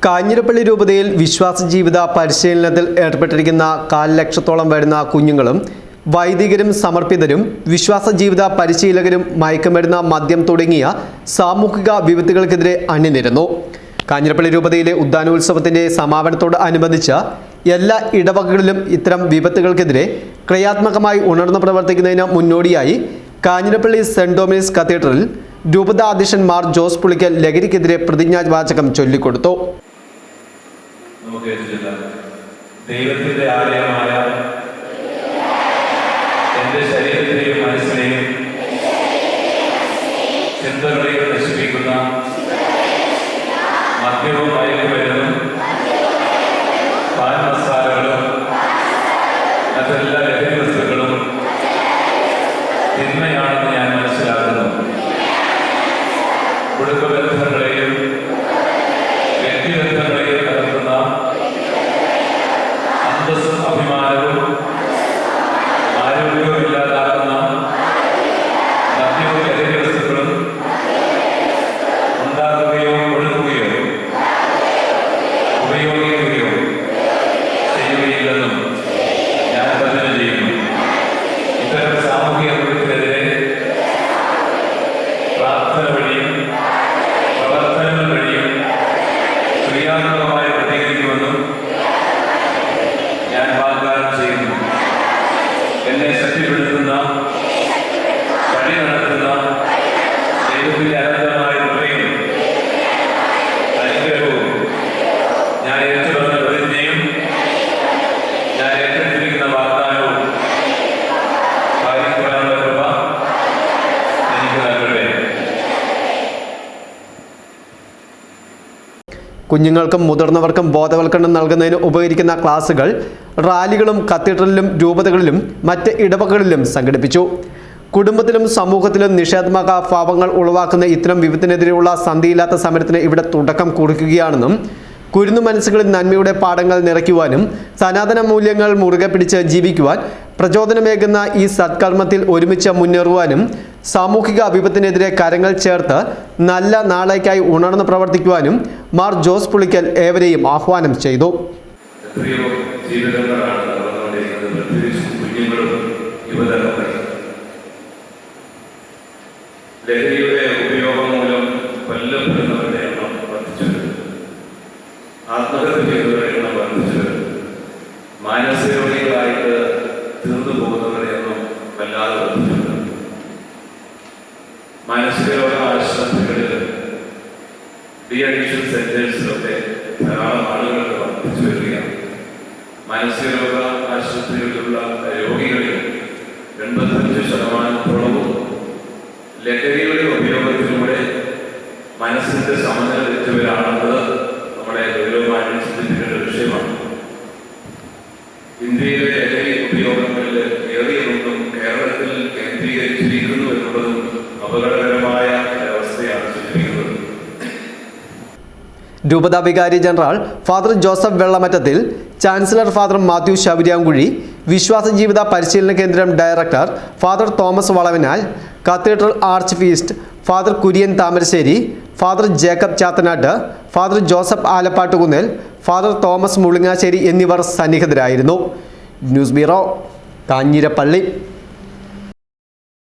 കാഞ്ഞിരപ്പള്ളി രൂപതയിൽ വിശ്വാസ ജീവിത പരിശീലനത്തിൽ ഏർപ്പെട്ടിരിക്കുന്ന 1.5 ലക്ഷത്തോളം വരുന്ന കുഞ്ഞുങ്ങളും വൈദികരും സമർപ്പിതരും വിശ്വാസ ജീവിത പരിശീലകരും മയക്കുമരുന്ന് മദ്യം തുടങ്ങിയ സാമൂഹിക വിപത്തുകൾക്കെതിരെ അണിനിരന്നു. കാഞ്ഞിരപ്പള്ളി രൂപതയിലെ ഉദ്യാനോത്സവത്തിന്റെ സമാപനത്തോട് അനുബന്ധിച്ച് എല്ലാ ഇടവകകളിലും ഇത്തരം വിപത്തുകൾക്കെതിരെ ക്രിയാത്മകമായി ഉണർന്നു പ്രവർത്തിക്കുന്നതിന് മുന്നോടിയായി കാഞ്ഞിരപ്പള്ളി സെന്റ് ഡൊമിനിക്സ് കത്തീഡ്രലിൽ രൂപത അധ്യക്ഷൻ മാർ ജോസ് പുളിക്കൽ ലഹരിക്കെതിരെ പ്രതിജ്ഞാവാചകം ചൊല്ലിക്കൊടുത്തു. ദൈവത്തിന്റെ ആലയമായ എന്റെ ശരീരത്തെയും മനസ്സിനെയും ചിന്തകളെയും നശിപ്പിക്കുന്ന മദ്യവും മയക്കുമരുന്നും പാൻ മസാലകളും മറ്റെല്ലാ ലഹരി വസ്തുക്കളും തിന്മയാണെന്ന് ഞാൻ മനസ്സിലാക്കുന്നു. കുടുംബബന്ധങ്ങളെയും വ്യക്തിബന്ധങ്ങളെയും കലർത്തുന്ന അന്തസ്സും അഭിമാനവും ആരോഗ്യവും ഇല്ലാതാക്കുന്ന മദ്യവും ലഹരി വസ്തുക്കളും ഉണ്ടാക്കുകയോ ഒഴുകുകയോ ഉപയോഗിക്കുകയോ ചെയ്യുകയില്ലെന്നും ഞാൻ പ്രതിജ്ഞ ചെയ്യുന്നു. ഇത്തരം സാമൂഹിക പ്രവൃത്തിക്കെതിരെ പ്രാർത്ഥന വഴിയും പ്രവർത്തനങ്ങൾ വഴിയും ക്രിയാത്മകമായി പ്രതികരിക്കുമെന്നും ഞാൻ വാഗ്ദാനം ചെയ്യുന്നു. എന്നെ ശക്തിപ്പെടുത്തുന്ന വഴി നടത്തുന്ന ദൈവത്തിന്റെ അനന്തമായ കൃപയും അനുഗ്രഹവും ഞാൻ ഏറ്റുപറഞ്ഞ പ്രതിജ്ഞയും ഞാൻ ഏറ്റെടുത്തിരിക്കുന്ന വാഗ്ദാനവും പാലിക്കുവാനുള്ള കൃപ എനിക്ക് നൽകട്ടെ. കുഞ്ഞുങ്ങൾക്കും മുതിർന്നവർക്കും ബോധവൽക്കരണം നൽകുന്നതിന് ഉപകരിക്കുന്ന ക്ലാസുകൾ റാലികളും കത്തീഡ്രലിലും രൂപതകളിലും മറ്റ് ഇടവകകളിലും സംഘടിപ്പിച്ചു. കുടുംബത്തിലും സമൂഹത്തിലും നിഷേധാത്മക ഭാവങ്ങൾ ഉളവാക്കുന്ന ഇത്തരം വിപത്തിനെതിരെയുള്ള സന്ധിയില്ലാത്ത സമരത്തിന് ഇവിടെ തുടക്കം കുറിക്കുകയാണെന്നും കുരുന്നു മനസ്സുകളിൽ നന്മയുടെ പാഠങ്ങൾ നിറയ്ക്കുവാനും സനാതന മൂല്യങ്ങൾ മുറുകെ പിടിച്ച് ജീവിക്കുവാൻ പ്രചോദനമേകുന്ന ഈ സത്കർമ്മത്തിൽ ഒരുമിച്ച് മുന്നേറുവാനും സാമൂഹിക വിപത്തിനെതിരെ കരങ്ങൾ ചേർത്ത് നല്ല നാളേക്കായി ഉണർന്ന് പ്രവർത്തിക്കുവാനും മാർ ജോസ് പുളിക്കൽ ഏവരെയും ആഹ്വാനം ചെയ്തു. ലഹരിയുടെ ഉപയോഗം മൂലം കൊല്ലപ്പെടുന്നവരുടെ എണ്ണം വർദ്ധിച്ചു വരുന്നു. ആത്മഹത്യ ചെയ്തവരുടെ എണ്ണം വർദ്ധിച്ചു വരുന്നു. മാനസിക രോഗികളായിട്ട് തീർന്നു പോകുന്നവരുടെ എണ്ണം വല്ലാതെ വർദ്ധിച്ചു വരുന്നു. മാനസിക രോഗ ആശുപത്രികളിൽ ഡീഅഡിക്ഷൻ സെന്റേഴ്സിലൊക്കെ ധാരാളം ആളുകൾക്ക് വർദ്ധിച്ചു വരികയാണ്. മാനസിക രോഗ ആശുപത്രികളിലുള്ള രോഗികളിൽ 85% ലഹരിയുടെ ഉപയോഗത്തിലൂടെ മനസ്സിന്റെ സമനില തെറ്റുവരാണെന്നത് നമ്മുടെ ഗൗരവമായി ചിന്തിക്കേണ്ട വിഷയമാണ്. ഇന്ത്യയിലെ ലഹരി ഉപയോഗങ്ങളിൽ ഏറിയതൊന്നും കേരളത്തിൽ കേന്ദ്രീകരിച്ചിരിക്കുന്നു എന്നുള്ളതും അപകടകരമായ അവസ്ഥയാണ് സൂചിപ്പിക്കുന്നത്. രൂപതാ വികാരി general father Joseph Vellamattathil, chancellor father Mathew Shabariyankuzhi, വിശ്വാസ ജീവിത പരിശീലന കേന്ദ്രം director father Thomas Valavinal, cathedral arch priest father Kurian Thamarassery, father Jacob Chathanattu, father Joseph Alappattukunnel, father Thomas Mulingasseri എന്നിവർ സന്നിഹിതരായിരുന്നു. News bureau, Kanjirappally.